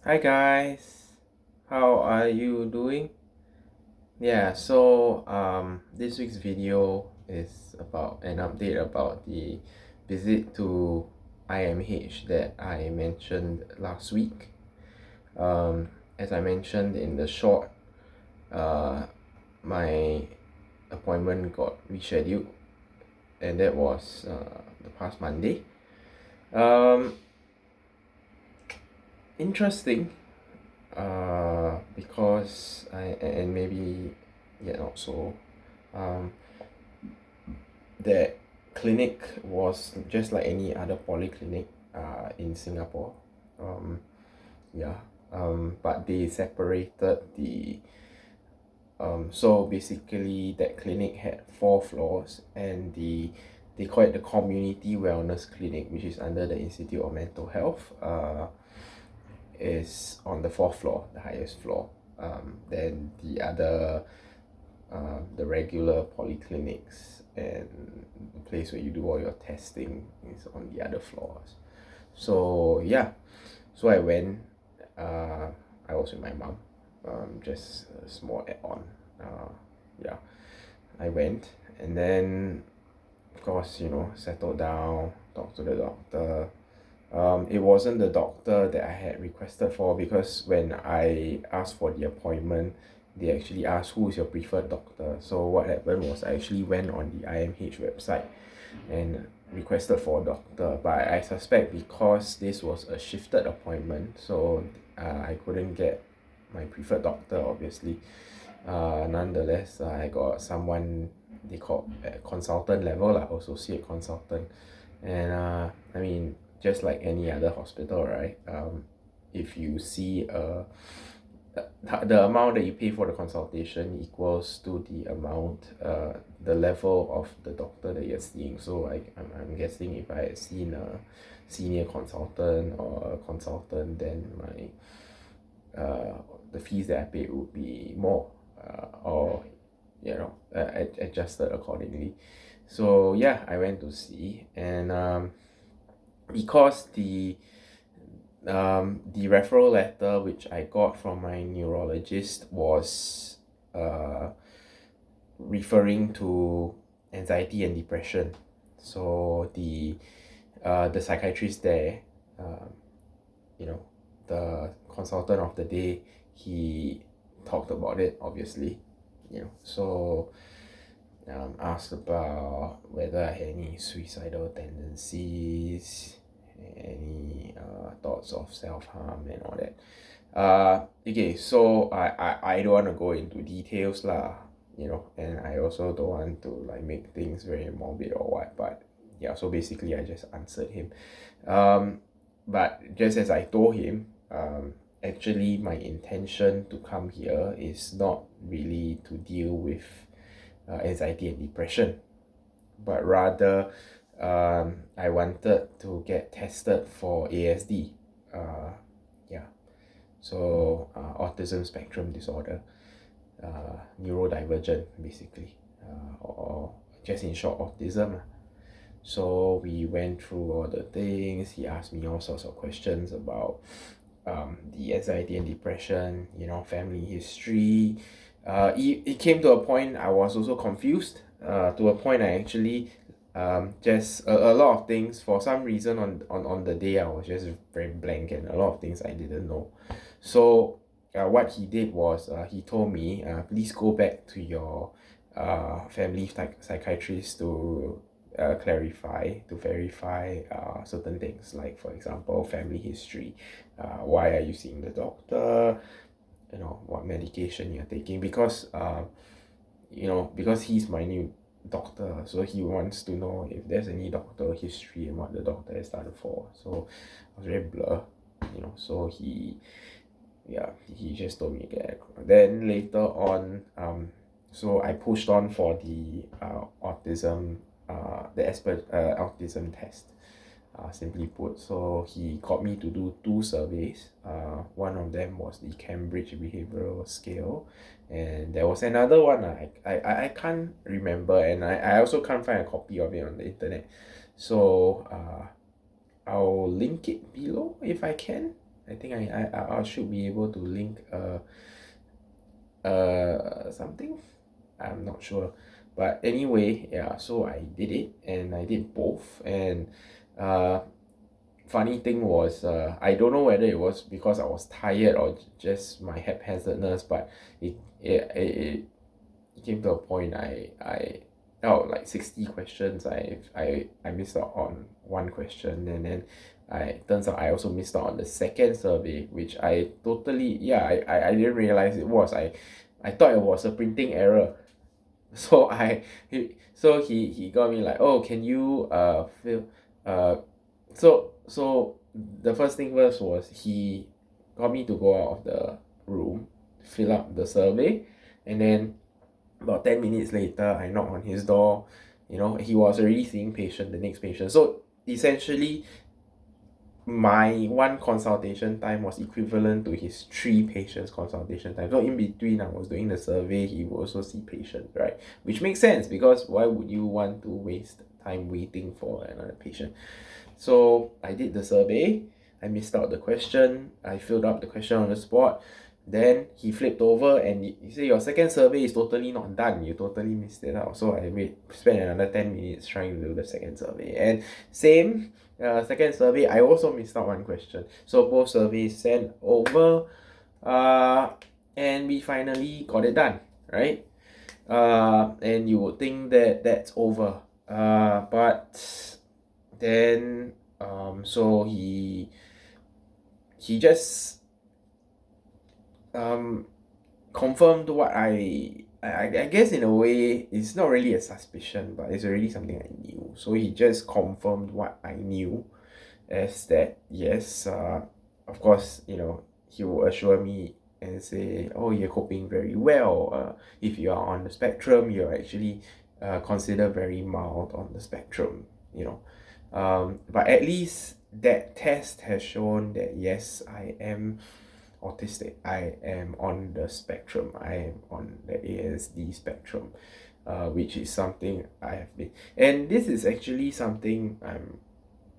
Hi guys, how are you doing? This week's video is about an update about the visit to IMH that I mentioned last week. As I mentioned in the short, my appointment got rescheduled, and that was the past Monday. Interesting, because and maybe also um, that clinic was just like any other polyclinic in Singapore. um, but they separated the so basically that clinic had 4 floors, and they call it the community wellness clinic, which is under the Institute of Mental Health, is on the 4th floor, the highest floor. Then the regular polyclinics and the place where you do all your testing is on the other floors. So I went. I was with my mom. Just a small add-on. Yeah, I went, and then of course settled down, talked to the doctor. It wasn't the doctor that I had requested for, because when I asked for the appointment, they actually asked who is your preferred doctor. So what happened was I actually went on the IMH website and requested for a doctor, but I suspect because this was a shifted appointment, so I couldn't get my preferred doctor, obviously. Nonetheless, I got someone they call at consultant level, like associate consultant. And I mean, just like any other hospital, right? If you see the amount that you pay for the consultation equals to the amount, the level of the doctor that you're seeing. So I'm guessing if I had seen a senior consultant or a consultant, then the fees that I paid would be more, or adjusted accordingly. So yeah, I went to see, and because the referral letter which I got from my neurologist was referring to anxiety and depression. So the psychiatrist there, um, you know, the consultant of the day, he talked about it, obviously. So asked about whether I had any suicidal tendencies, any thoughts of self-harm and all that. Okay, so I don't want to go into details lah, and I also don't want to like make things very morbid or what, but yeah, so basically I just answered him. But just as I told him, actually my intention to come here is not really to deal with anxiety and depression, but rather I wanted to get tested for ASD. Uh, yeah, so autism spectrum disorder, neurodivergent basically, or just in short, autism lah. So we went through all the things. He asked me all sorts of questions about the anxiety and depression, family history. It came to a point I was also confused. To a point I actually just a lot of things, for some reason, on the day I was just very blank, and a lot of things I didn't know. So what he did was he told me, please go back to your family psychiatrist to verify certain things, like for example family history. Why are you seeing the doctor? What medication you're taking, because because he's my new doctor, so he wants to know if there's any doctor history and what the doctor has done for. So I was very blur, so he just told me that. Then later on, so I pushed on for the autism test, simply put. So he got me to do 2 surveys. One of them was the Cambridge Behaviour Scale, and there was another one I can't remember, and I also can't find a copy of it on the internet. So I'll link it below if I can. I think I should be able to link something. I'm not sure, but anyway, yeah. So I did it, and I did both. And uh, funny thing was, I don't know whether it was because I was tired or just my haphazardness, but it came to a point I out like 60 questions. I missed out on one question, and then I turns out I also missed out on the second survey, which I totally, yeah, I didn't realize it was. I thought it was a printing error. So he got me like, oh, can you fill uh so the first thing first was he got me to go out of the room, fill up the survey, and then about 10 minutes later I knocked on his door. He was already seeing the next patient. So essentially my one consultation time was equivalent to his three patients consultation time. So in between I was doing the survey, he would also see patients, right? Which makes sense, because why would you want to waste time waiting for another patient? So I did the survey. I missed out the question. I filled up the question on the spot. Then he flipped over and he said, your second survey is totally not done. You totally missed it out. So I spent another 10 minutes trying to do the second survey. And same, second survey, I also missed out one question. So both surveys sent over, and we finally got it done, right? And you would think that that's over. But then, so he just confirmed what I guess in a way it's not really a suspicion, but it's already something I knew. So he just confirmed what I knew, as that yes, of course, he will assure me and say, oh, you're coping very well. If you are on the spectrum, you're actually considered very mild on the spectrum. But at least that test has shown that yes, I am autistic. I am on the spectrum. I am on the ASD spectrum, which is something I have been. And this is actually something I'm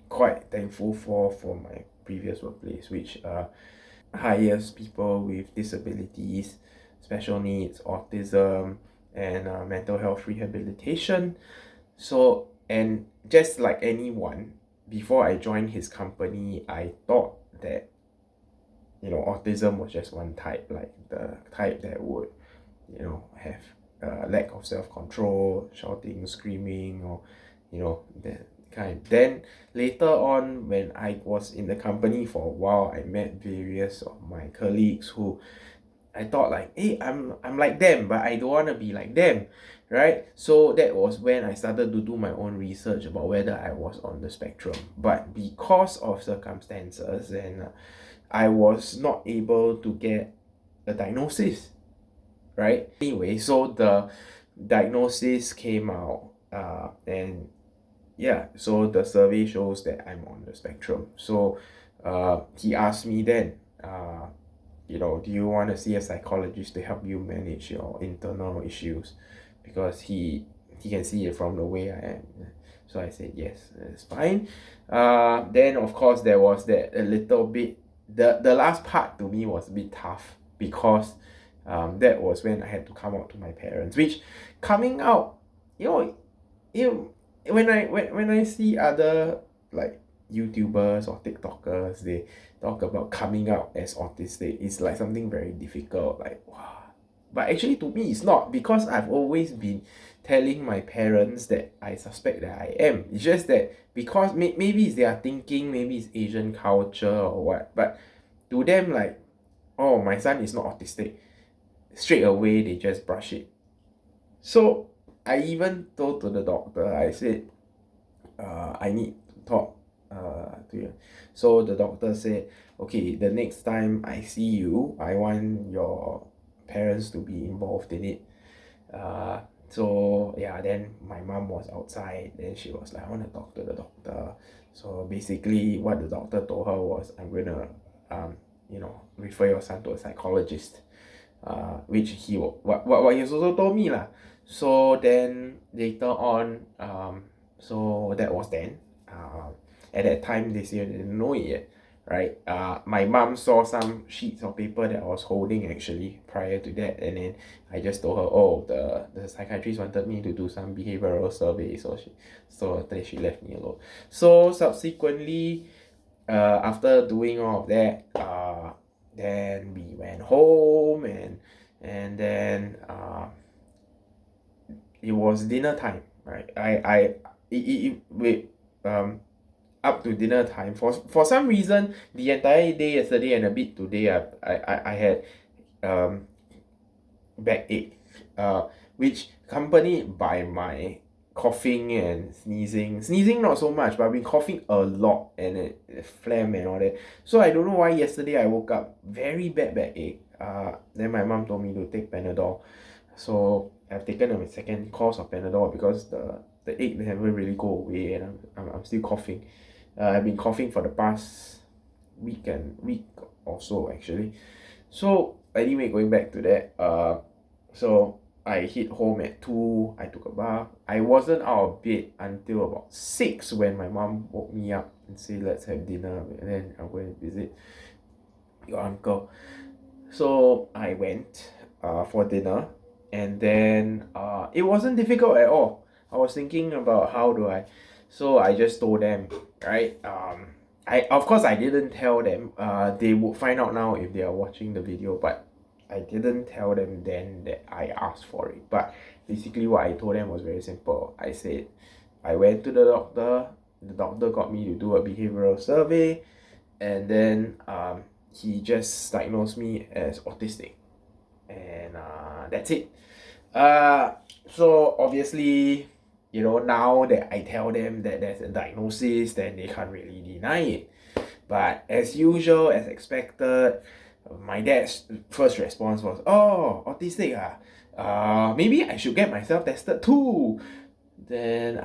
quite thankful for my previous workplace, which hires people with disabilities, special needs, autism, and mental health rehabilitation. So, and just like anyone, before I joined his company, I thought that autism was just one type, like the type that would have lack of self-control, shouting, screaming, or that kind. Then later on, when I was in the company for a while, I met various of my colleagues who I thought like, hey, I'm like them, but I don't want to be like them, right? So that was when I started to do my own research about whether I was on the spectrum. But because of circumstances, and I was not able to get a diagnosis, right? Anyway, so the diagnosis came out, and yeah, so the survey shows that I'm on the spectrum. So he asked me then, do you want to see a psychologist to help you manage your internal issues? Because he can see it from the way I am. So I said, yes, it's fine. Then, of course, there was that a little bit, the last part to me was a bit tough, because that was when I had to come out to my parents, which coming out, you know, you when I see other like YouTubers or TikTokers, they talk about coming out as autistic, it's like something very difficult, like wow. But actually to me it's not, because I've always been telling my parents that I suspect that I am. It's just that because maybe it's their thinking, maybe it's Asian culture or what, but to them, like, oh, my son is not autistic, straight away they just brush it. So I even told to the doctor, I said, I need to talk to you. So the doctor said, okay, the next time I see you, I want your parents to be involved in it. So yeah, then my mom was outside, then she was like, I want to talk to the doctor. So basically what the doctor told her was, I'm gonna refer your son to a psychologist, which what he also told me lah. So then later on, so that was then, at that time they still didn't know it yet, right? My mom saw some sheets of paper that I was holding actually prior to that, and then I just told her, oh, the psychiatrist wanted me to do some behavioral survey, so after that she left me alone. So subsequently, after doing all of that, then we went home, and then it was dinner time, right? Wait, up to dinner time, for some reason the entire day yesterday and a bit today, I had um backache, which accompanied by my coughing and sneezing not so much, but I've been coughing a lot, and phlegm and all that. So I don't know why yesterday I woke up very bad backache. Then my mom told me to take Panadol, so I've taken a second course of Panadol because the ache never really go away, and I'm still coughing. I've been coughing for the past week or so actually. So anyway, going back to that, so I hit home at 2. I took a bath. I wasn't out of bed until about 6 when my mom woke me up and said, let's have dinner, and then I'm going to visit your uncle. So I went for dinner, and then it wasn't difficult at all. I was thinking about how do I, so I just told them, right? I, of course, I didn't tell them. They would find out now if they are watching the video, but I didn't tell them then that I asked for it. But basically what I told them was very simple. I said I went to the doctor got me to do a behavioral survey, and then he just diagnosed me as autistic, and that's it. So obviously, you know, now that I tell them that there's a diagnosis, then they can't really deny it. But as usual, as expected, my dad's first response was, "Oh, autistic ah. Maybe I should get myself tested too." Then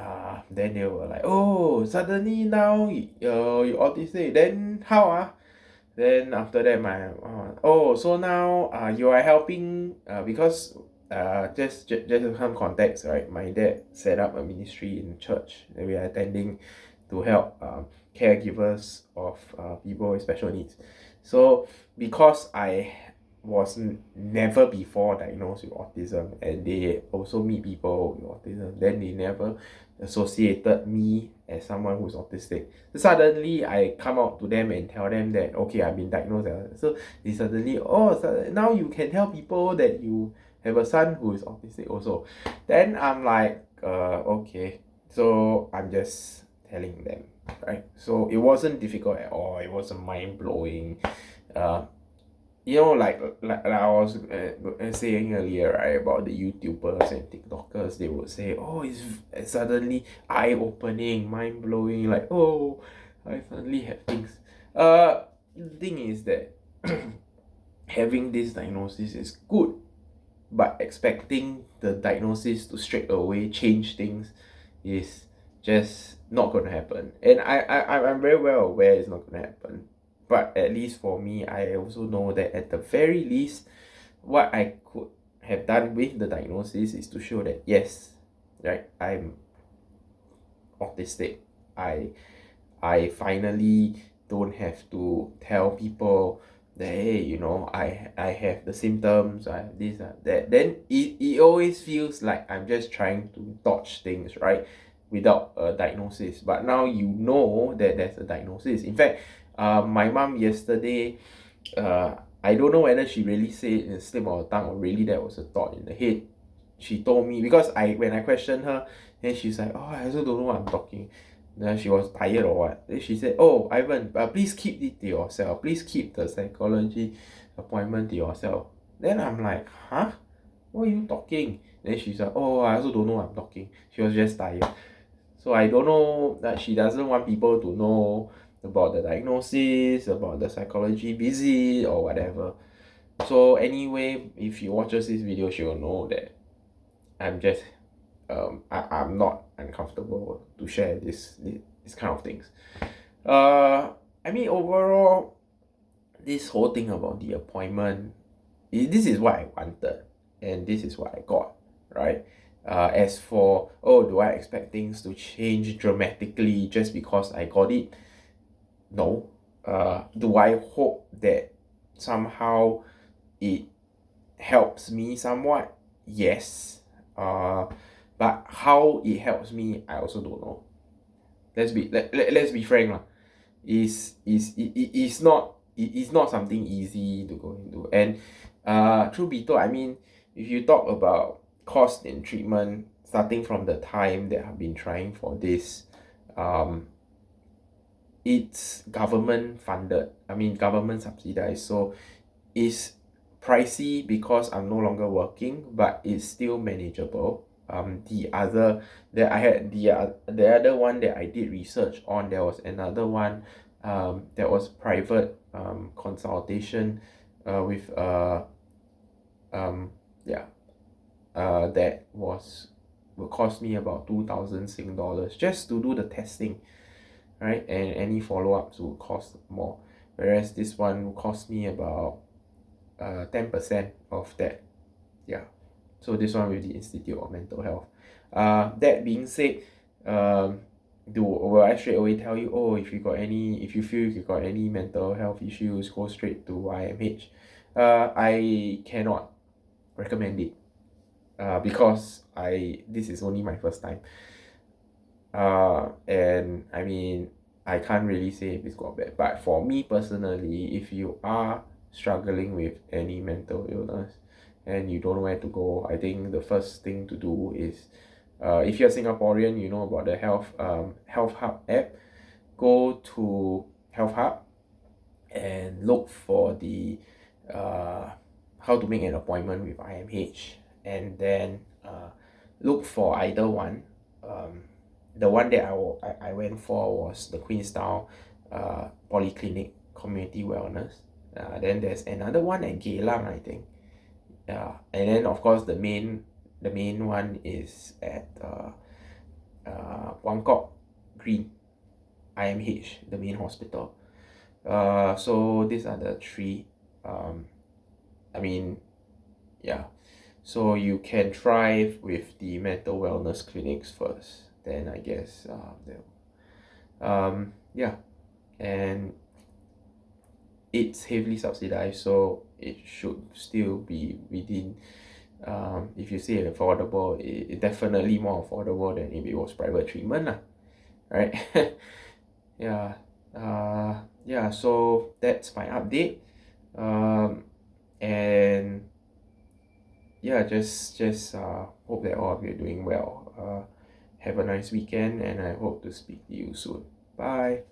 they were like, "Oh, suddenly now you're autistic. Then how ah?" Then after that, so now you are helping because just some context, right? My dad set up a ministry in church that we are attending to help caregivers of people with special needs. So because I was never before diagnosed with autism, and they also meet people with autism, then they never associated me as someone who's autistic. So suddenly I come out to them and tell them that okay, I've been diagnosed. So they suddenly, oh, so now you can tell people that you have a son who is autistic also. Then I'm like, okay. So I'm just telling them, right? So it wasn't difficult at all. It wasn't mind blowing. You know, like I was saying earlier, right, about the YouTubers and TikTokers, they would say, oh, it's suddenly eye-opening, mind-blowing, like, oh, I suddenly have things. The thing is that having this diagnosis is good, but expecting the diagnosis to straight away change things is just not going to happen. And I'm very well aware it's not going to happen. But at least for me, I also know that at the very least, what I could have done with the diagnosis is to show that yes, right, I'm autistic. I finally don't have to tell people that hey, you know, I have the symptoms, I have this, that. Then it always feels like I'm just trying to dodge things, right? Without a diagnosis. But now you know that there's a diagnosis. In fact, my mom yesterday, I don't know whether she really said it in a slip of her tongue or really that was a thought in the head. She told me because when I questioned her, then she's like, oh, I also don't know what I'm talking. Then she was tired or what. Then she said, oh, Ivan, please keep it to yourself. Please keep the psychology appointment to yourself. Then I'm like, huh? What are you talking? Then she's like, oh, I also don't know what I'm talking. She was just tired. So I don't know that she doesn't want people to know about the diagnosis, about the psychology visit or whatever. So anyway, if she watches this video, she will know that I'm just I'm not uncomfortable to share this kind of things. I mean overall, this whole thing about the appointment, this is what I wanted, and this is what I got, right? As for, oh, do I expect things to change dramatically just because I got it? No. Do I hope that somehow it helps me somewhat? Yes. But how it helps me, I also don't know. Let's be frank lah. It's not something easy to go into. And truth be told, I mean, if you talk about cost and treatment, starting from the time that I've been trying for this, um, it's government funded. I mean, government subsidized. So it's pricey because I'm no longer working, but it's still manageable. The other that I had the other one that I did research on, there was another one that was private consultation with um yeah that will cost me about 2,000 Sing dollars just to do the testing, right? And any follow-ups will cost more, whereas this one will cost me about 10% of that. Yeah, so this one with the Institute of Mental Health. That being said, will I straight away tell you, oh, if you feel you got any mental health issues, go straight to IMH? I cannot recommend it because this is only my first time. And I mean, I can't really say if it's got bad, but for me personally, if you are struggling with any mental illness and you don't know where to go, I think the first thing to do is, if you're Singaporean, you know about the Health Hub app. Go to Health Hub and look for the how to make an appointment with IMH, and then look for either one. The one that I went for was the Queenstown Polyclinic Community Wellness. Then there's another one at Geylang, I think. And then of course the main one is at Buangkok Green IMH, the main hospital. So these are the three. I mean, yeah. So you can try with the mental wellness clinics first. Then I guess yeah, and it's heavily subsidized, so it should still be within. If you say affordable, it definitely more affordable than if it was private treatment lah, right? Yeah. Yeah, so that's my update. And yeah, just hope that all of you are doing well. Have a nice weekend, and I hope to speak to you soon. Bye.